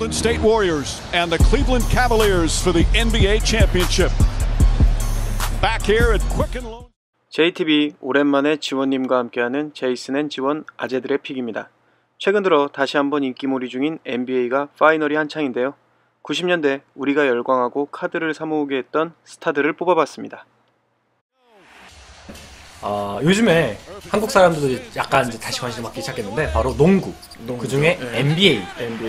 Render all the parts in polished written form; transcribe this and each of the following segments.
Golden State Warriors and the Cleveland Cavaliers for the NBA championship. Back here at Quicken Loan. JTB 오랜만에 지원님과 함께하는 제이슨 앤 지원 아재들의 픽입니다. 최근 들어 다시 한번 인기몰이 중인 NBA가 파이널이 한창인데요. 90년대 우리가 열광하고 카드를 사모으게 했던 스타들을 뽑아봤습니다. 요즘에 한국 사람들도 약간 이제 다시 관심을 갖기 시작했는데 바로 농구. 그 중에 NBA.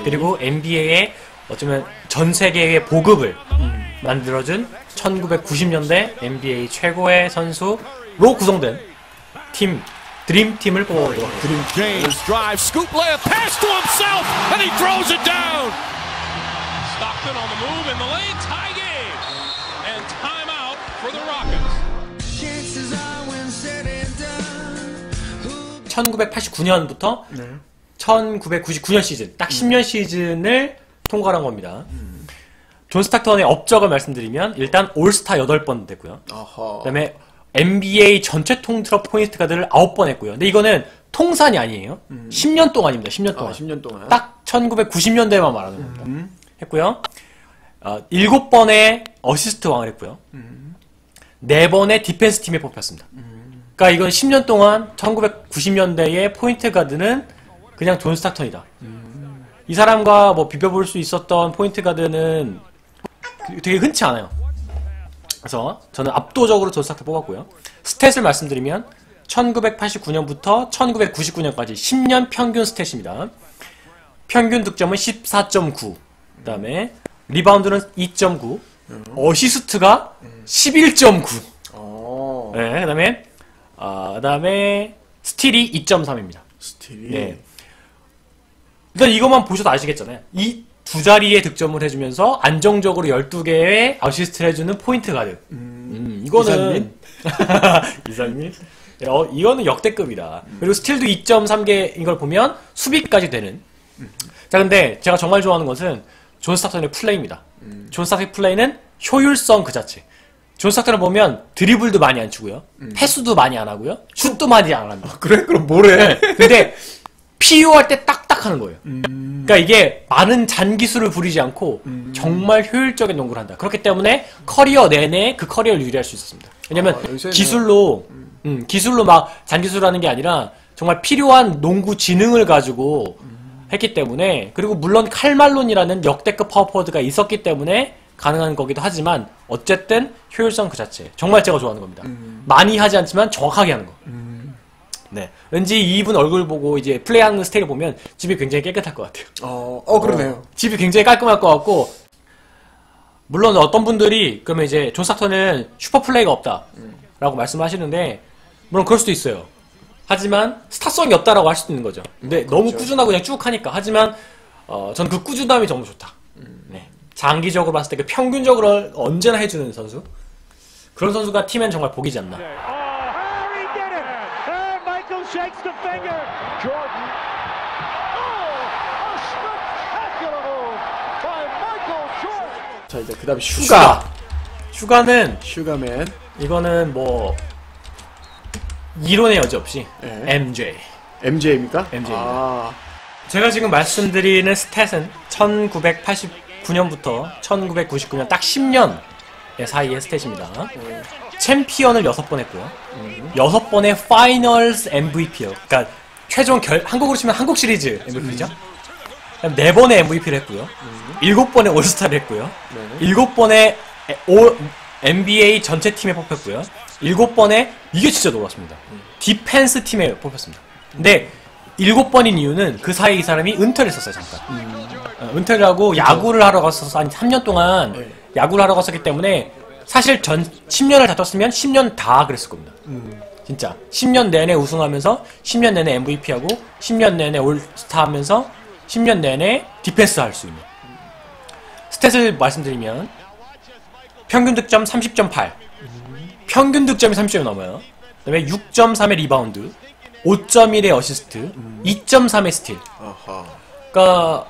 그리고 NBA의 어쩌면 전 세계의 보급을 만들어준 1990년대 NBA 최고의 선수로 구성된 팀, 드림팀을 뽑아보도록 하겠습니다. James drive, scoop layup, pass to himself, and he throws it down. Stockton on the move in the lane, tie game, and timeout for the Rockets. 1989년부터 1999년 시즌, 딱 10년 시즌을 통과한 겁니다. 존 스타턴의 업적을 말씀드리면 일단 올스타 8번 됐고요. 그 다음에 NBA 전체 통틀어 포인트 가드를 9번 했고요. 근데 이거는 통산이 아니에요. 10년 동안입니다. 10년 동안. 10년 동안. 딱 1990년대만 말하는 겁니다. 했고요. 7번의 어시스트 왕을 했고요. 4번의 디펜스 팀에 뽑혔습니다. 그러니까 이건 10년 동안 1990년대의 포인트 가드는 그냥 존 스타턴이다. 이 사람과 뭐 비벼볼 수 있었던 포인트 가드는 되게 흔치 않아요. 그래서 저는 압도적으로 존 스타턴 뽑았고요. 스탯을 말씀드리면 1989년부터 1999년까지 10년 평균 스탯입니다. 평균 득점은 14.9, 그 다음에 리바운드는 2.9, 어시스트가 11.9. 네, 그 다음에 스틸이 2.3입니다. 스틸이. 네. 일단 이것만 보셔도 아시겠잖아요. 이 두 자리의 득점을 해주면서 안정적으로 12개의 어시스트를 해주는 포인트 가드. 이거는 이상민? 이거는 역대급이다. 그리고 스틸도 2.3개인 걸 보면 수비까지 되는. 자, 근데 제가 정말 좋아하는 것은 존 스타턴의 플레이입니다. 존 스타턴의 플레이는 효율성 그 자체. 존 스타턴을 보면 드리블도 많이 안 치고요. 패스도 많이 안 하고요. 슛도 많이 안 합니다. 그래? 그럼 뭐래? 근데 필요할 때 딱딱 하는 거예요. 그러니까 이게 많은 잔기술을 부리지 않고 정말 효율적인 농구를 한다. 그렇기 때문에 커리어 내내 그 커리어를 유지할 수 있었습니다. 왜냐면 기술로 막 잔기술을 하는 게 아니라 정말 필요한 농구 지능을 가지고 했기 때문에, 그리고 물론 칼말론이라는 역대급 파워포워드가 있었기 때문에 가능한 거기도 하지만 어쨌든 효율성 그 자체. 정말 제가 좋아하는 겁니다. 많이 하지 않지만 정확하게 하는 거. 네. 왠지 이분 얼굴 보고 이제 플레이하는 스타일을 보면 집이 굉장히 깨끗할 것 같아요. 그러네요. 집이 굉장히 깔끔할 것 같고, 물론 어떤 분들이 그러면 이제 존 스타턴은 슈퍼 플레이가 없다 라고 말씀하시는데, 물론 그럴 수도 있어요. 하지만 스타성이 없다라고 할 수도 있는 거죠. 근데 너무 꾸준하고 그냥 쭉 하니까. 하지만 전 그 꾸준함이 정말 좋다. 네. 장기적으로 봤을 때 그 평균적으로 언제나 해주는 선수, 그런 선수가 팀엔 정말 복이지 않나. Shakes the finger. Jordan. A spectacular move by Michael Jordan. 자, 이제 그다음에 슈가. 슈가는 이거는 뭐 이론의 여지 없이 MJ입니까? MJ입니다. 제가 지금 말씀드리는 스탯은 1989년부터 1999년 딱 10년 사이의 스탯입니다. 챔피언을 6번 했고요. 6번의 파이널스 MVP요. 그러니까 최종 한국으로 치면 한국 시리즈 MVP죠. 4번의 MVP를 했고요. 7번의 올스타를 했고요. 7번의 NBA 전체 팀에 뽑혔고요. 7번의, 이게 진짜 놀랐습니다, 디펜스 팀에 뽑혔습니다. 근데 7번인 이유는 그 사이에 이 사람이 은퇴를 했었어요, 잠깐. 은퇴를 하고 야구를 하러 갔어서 한 3년 동안 야구를 하러 갔었기 때문에 사실 전 10년을 다 떴으면 10년 다 그랬을 겁니다. 진짜 10년 내내 우승하면서 10년 내내 MVP하고 10년 내내 올스타 하면서 10년 내내 디펜스 할 수 있는. 스탯을 말씀드리면 평균 득점 30.8, 평균 득점이 30점이 넘어요. 그 다음에 6.3의 리바운드, 5.1의 어시스트, 2.3의 스틸. 그러니까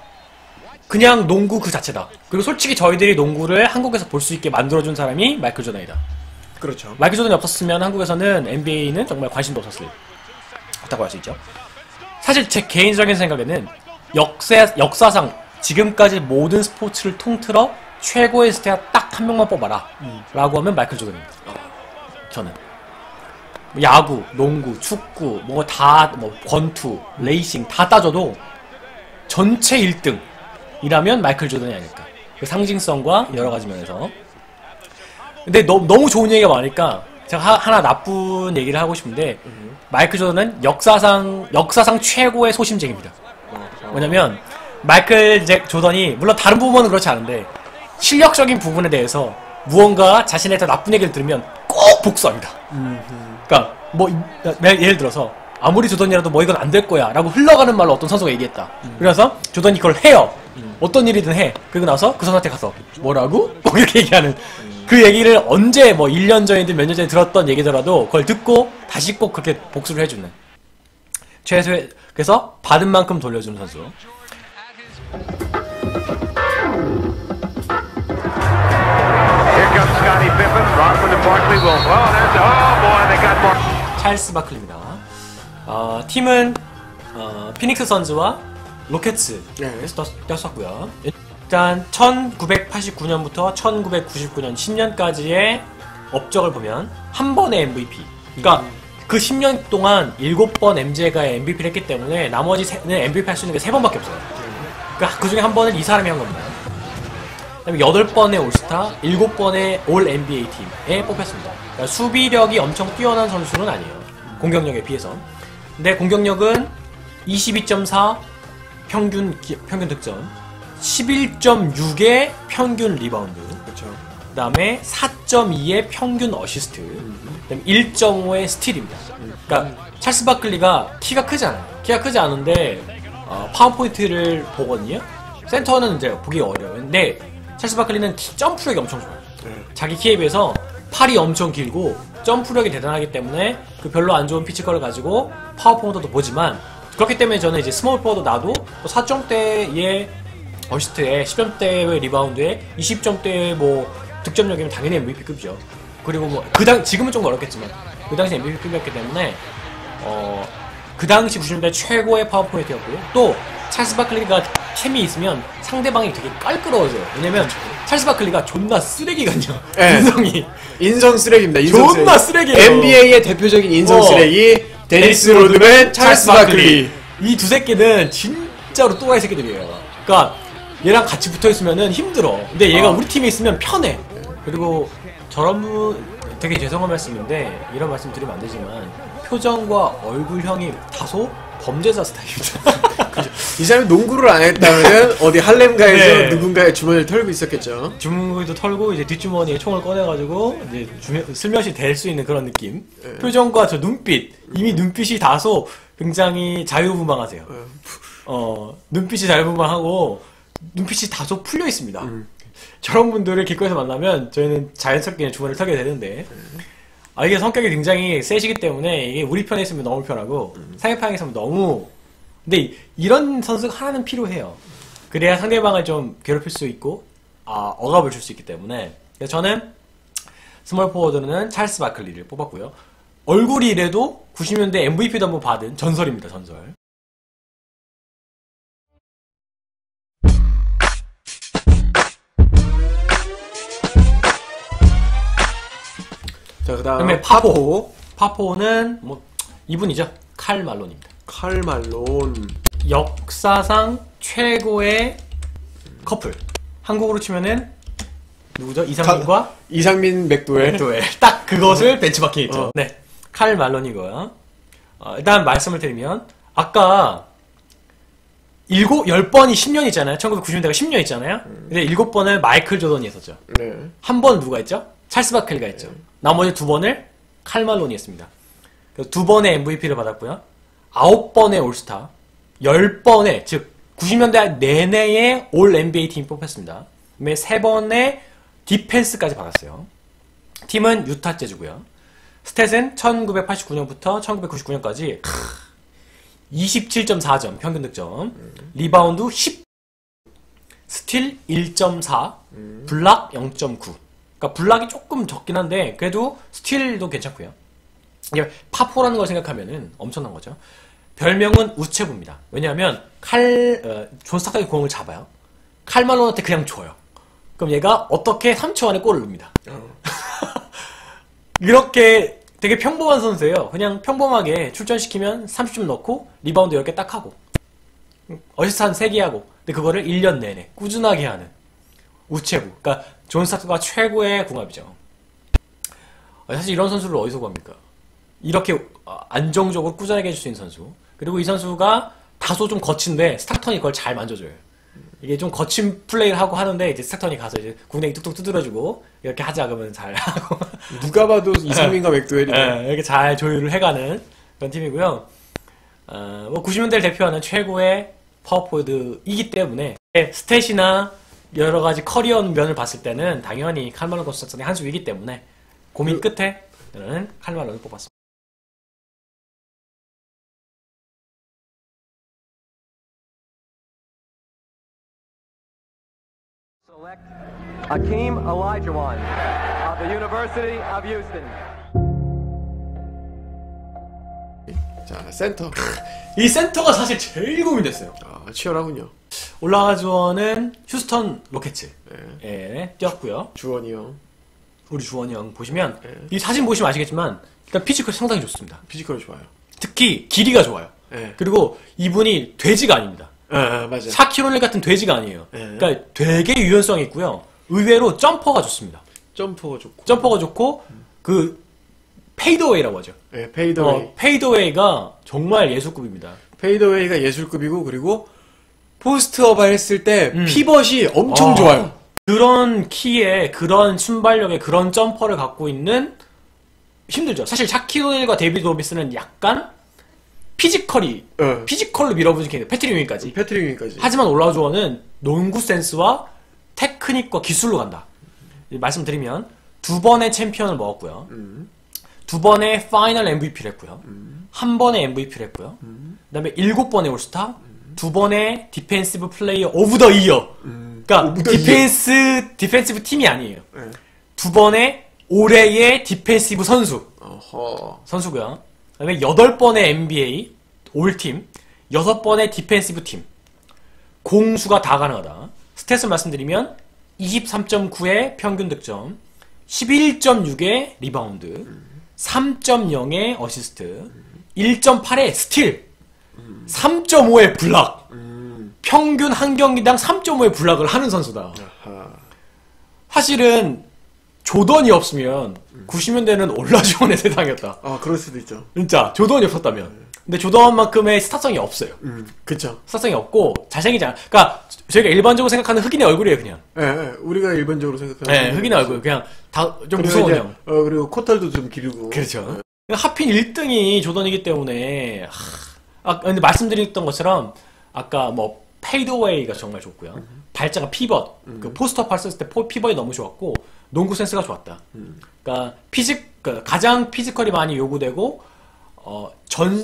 그냥 농구 그 자체다. 그리고 솔직히 저희들이 농구를 한국에서 볼 수 있게 만들어준 사람이 마이클 조던이다. 그렇죠. 마이클 조던이 없었으면 한국에서는 NBA는 정말 관심도 없다고 할 수 있죠. 사실 제 개인적인 생각에는 역사상 지금까지 모든 스포츠를 통틀어 최고의 스타 딱 한 명만 뽑아라 라고 하면 마이클 조던입니다. 저는 야구, 농구, 축구 뭐 다 뭐 권투, 레이싱 다 따져도 전체 1등이라면 마이클 조던이 아닐까. 그 상징성과 여러 가지 면에서. 근데 너무 좋은 얘기가 많으니까 제가 하나 나쁜 얘기를 하고 싶은데 마이클 조던은 역사상 최고의 소심쟁입니다. 뭐냐면 마이클 조던이 물론 다른 부분은 그렇지 않은데 실력적인 부분에 대해서 무언가 자신에 대해 나쁜 얘기를 들으면 꼭 복수합니다. 그러니까 뭐 예를 들어서 아무리 조던이라도 뭐 이건 안 될 거야 라고 흘러가는 말로 어떤 선수가 얘기했다. 그래서 조던이 그걸 해요. 어떤 일이든 해. 그리고 나서 그 선수한테 가서 뭐라고? 꼭 이렇게 얘기하는 그 얘기를 언제 뭐 1년 전이든 몇 년 전에 들었던 얘기더라도 그걸 듣고 다시 꼭 그렇게 복수를 해주는 최소의 그래서 받은 만큼 돌려주는 선수. 찰스 바클리입니다. 팀은 피닉스 선즈와 로켓츠에서 뛰었었고요. 일단 1989년부터 1999년 10년까지의 업적을 보면 한 번의 MVP. 그러니까 그 10년 동안 7번 MJ가 MVP를 했기 때문에 나머지는 MVP 할 수 있는 게 3번밖에 없어요. 그러니까 그 중에 한 번은 이 사람이 한 겁니다. 그다음에 8번의 올스타, 7번의 올 NBA 팀에 뽑혔습니다. 그러니까 수비력이 엄청 뛰어난 선수는 아니에요. 공격력에 비해서. 근데 공격력은 22.4 평균 득점, 11.6의 평균 리바운드, 그렇죠. 그 다음에 4.2의 평균 어시스트, 그 다음에 1.5의 스틸입니다. 그러니까 찰스 바클리가 키가 크지 않아요. 키가 크지 않은데 파워포인트를 보거든요. 센터는 이제 보기 어려워요. 근데 찰스 바클리는 점프력이 엄청 좋아요. 자기 키에 비해서 팔이 엄청 길고 점프력이 대단하기 때문에 그 별로 안 좋은 피지컬을 가지고 파워포인트도 보지만 그렇기 때문에 저는 이제 스몰 포워드 나도 4점대의 어시스트에 10점대의 리바운드에 20점대의 뭐 득점력이면 당연히 MVP급이죠. 그리고 뭐 지금은 좀 어렵겠지만 그 당시 MVP급이었기 때문에 그 당시 90년대 최고의 파워포인트였고요. 또 찰스 바클리가 캠이 있으면 상대방이 되게 깔끄러워져요. 왜냐면 찰스 바클리가 존나 쓰레기거든요. 네. 인성 쓰레기입니다. 존나 쓰레기예요. NBA의 대표적인 인성 쓰레기 데니스 로드맨, 찰스 바클리. 이 두 새끼는 진짜로 또라이 새끼들이에요. 그러니까 얘랑 같이 붙어있으면은 힘들어. 근데 얘가 우리 팀에 있으면 편해. 그리고 저런 분 되게 죄송한 말씀인데 이런 말씀 드리면 안 되지만 표정과 얼굴형이 다소 범죄자 스타일입니다. 이 사람이 농구를 안 했다면 어디 할렘가에서 네. 누군가의 주머니를 털고 있었겠죠. 주머니도 털고 이제 뒷주머니에 총을 꺼내가지고 이제 슬며시 댈 수 있는 그런 느낌. 네. 표정과 저 눈빛, 이미 눈빛이 다소 굉장히 자유분방하세요. 눈빛이 자유분방하고 눈빛이 다소 풀려 있습니다. 저런 분들을 길거리에서 만나면 저희는 자연스럽게 주머니를 털게 되는데 이게 성격이 굉장히 세시기 때문에 이게 우리 편에 있으면 너무 편하고 상대방에 있으면 너무 근데 이런 선수가 하나는 필요해요. 그래야 상대방을 좀 괴롭힐 수 있고 억압을 줄 수 있기 때문에 그래서 저는 스몰 포워드는 찰스 바클리를 뽑았고요. 얼굴이 이래도 90년대 MVP도 한번 받은 전설입니다. 전설. 자, 그다음에 파포는 뭐 이분이죠. 칼 말론입니다. 칼 말론. 역사상 최고의 커플. 한국으로 치면은 누구죠? 이상민과 이상민 맥도웰. 딱 그것을 벤치마킹했죠. 네, 칼 말론이고요. 일단 말씀을 드리면 아까 10번이 10년 있잖아요. 1990년대가 10년 있잖아요. 근데 7번을 마이클 조던이 했었죠. 네. 한 번 누가 했죠? 찰스 바클리가 했죠. 나머지 2번을 칼 말론이 했습니다. 그래서 2번의 MVP를 받았고요. 9번의 올스타, 10번의, 즉 90년대 내내의 올 NBA 팀 뽑혔습니다. 그다음에 3번의 디펜스까지 받았어요. 팀은 유타 재즈고요. 스탯은 1989년부터 1999년까지 27.4점 평균 득점, 리바운드 10, 스틸 1.4, 블락 0.9. 그러니까 블락이 조금 적긴 한데 그래도 스틸도 괜찮고요. 이게 파포라는 걸 생각하면은 엄청난 거죠. 별명은 우체부입니다. 왜냐하면 존 스타크의 공을 잡아요. 칼말론한테 그냥 줘요. 그럼 얘가 어떻게 3초 안에 골을 넣습니다. 이렇게 되게 평범한 선수예요. 그냥 평범하게 출전시키면 30점 넣고 리바운드 10개 딱 하고 어시스트 한 3개 하고 근데 그거를 1년 내내 꾸준하게 하는 우체부. 그러니까 존 스타크가 최고의 궁합이죠. 사실 이런 선수를 어디서 구합니까? 이렇게 안정적으로 꾸준하게 해줄 수 있는 선수. 그리고 이 선수가 다소 좀 거친데 스타턴이 그걸 잘 만져줘요. 이게 좀 거친 플레이를 하고 하는데 이제 스타턴이 가서 이제 궁뎅이 뚝뚝 두드려주고 이렇게 하자 그러면 잘 하고 누가 봐도 이상민과 맥도웰이 이렇게 잘 조율을 해가는 그런 팀이고요. 뭐 90년대를 대표하는 최고의 파워포워드이기 때문에 스탯이나 여러 가지 커리어 면을 봤을 때는 당연히 칼말론 건스트럭션의 한 수이기 때문에 고민 끝에 저는 칼말론을 뽑았습니다. Select Hakeem Olajuwon of the University of Houston. 자, 센터. 이 센터가 사실 제일 고민됐어요. 치열하군요. 올라가주원은 휴스턴 로켓츠에 뛰었고요. 주원이 형. 우리 주원이 형 보시면 이 사진 보시면 아시겠지만 일단 피지컬 상당히 좋습니다. 피지컬이 좋아요. 특히 길이가 좋아요. 그리고 이분이 돼지가 아닙니다. 맞아요. 샤키롤리 같은 돼지가 아니에요. 그러니까 되게 유연성이 있고요. 의외로 점퍼가 좋습니다. 점퍼가 좋고 그 페이드웨이라고 하죠. 네, 페이드웨이. 페이드웨이가 정말 예술급입니다. 페이드웨이가 예술급이고 그리고 포스트업 했을 때 피벗이 엄청 좋아요. 그런 키에 그런 순발력에 그런 점퍼를 갖고 있는 힘들죠. 사실 샤키롤과 데이비드 로빈스는 약간 피지컬로 밀어붙이는 패트릭 윙까지. 하지만 올라주원은 농구 센스와 테크닉과 기술로 간다. 말씀드리면 2번의 챔피언을 먹었고요. 2번의 파이널 MVP를 했고요. 1번의 MVP를 했고요. 그 다음에 7번의 올스타, 2번의 디펜시브 플레이어 오브 더 이어. 그러니까 디펜시브 팀이 아니에요. 2번의 올해의 디펜시브 선수고요. 그 다음에 8번의 NBA 올팀, 6번의 디펜시브 팀. 공수가 다 가능하다. 스탯을 말씀드리면 23.9의 평균 득점, 11.6의 리바운드, 3.0의 어시스트, 1.8의 스틸, 3.5의 블락. 평균 한 경기당 3.5의 블락을 하는 선수다. 사실은 조던이 없으면 90년대는 올라주원의 세상이었다. 그럴 수도 있죠. 진짜 조던이 없었다면. 근데 조던만큼의 스타성이 없어요. 그쵸. 스타성이 없고 잘생기지 않아. 그러니까 저희가 일반적으로 생각하는 흑인의 얼굴이에요, 그냥. 우리가 일반적으로 생각하는 흑인의 얼굴. 그냥 다 좀 무서운 형. 그리고 코털도 좀 길고. 그렇죠. 하필 1등이 조던이기 때문에 근데 말씀드렸던 것처럼 아까 뭐 페이드웨이가 정말 좋고요. 발자가 피벗, 그 포스트업 했을 때 피벗이 너무 좋았고 농구 센스가 좋았다. 그러니까 가장 피지컬이 많이 요구되고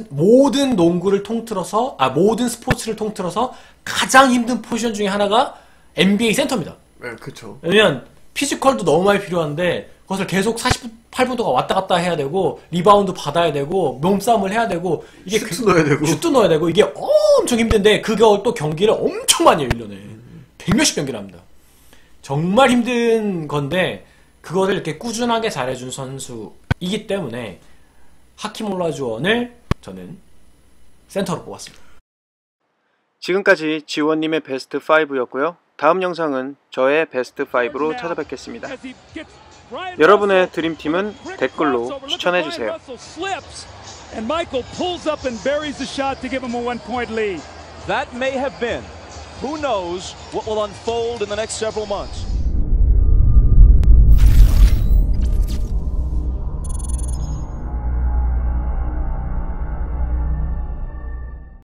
모든 농구를 통틀어서 모든 스포츠를 통틀어서 가장 힘든 포지션 중에 하나가 NBA 센터입니다. 네, 그렇죠. 왜냐면 피지컬도 너무 많이 필요한데 그것을 계속 48분 동안 왔다 갔다 해야 되고 리바운드 받아야 되고 몸싸움을 해야 되고 이게 슛도 넣어야 되고 이게 엄청 힘든데 그걸 또 경기를 엄청 많이 해요. 1년에 100몇십 경기를 합니다. 정말 힘든 건데 그거를 이렇게 꾸준하게 잘해준 선수이기 때문에 하킴 올라주원을 저는 센터로 뽑았습니다. 지금까지 지원님의 베스트 5였고요. 다음 영상은 저의 베스트 5로 찾아뵙겠습니다. 여러분의 드림팀은 댓글로 추천해주세요. And Michael pulls up and buries the shot to give him a 1-point lead. That may have been. Who knows what will unfold in the next several months.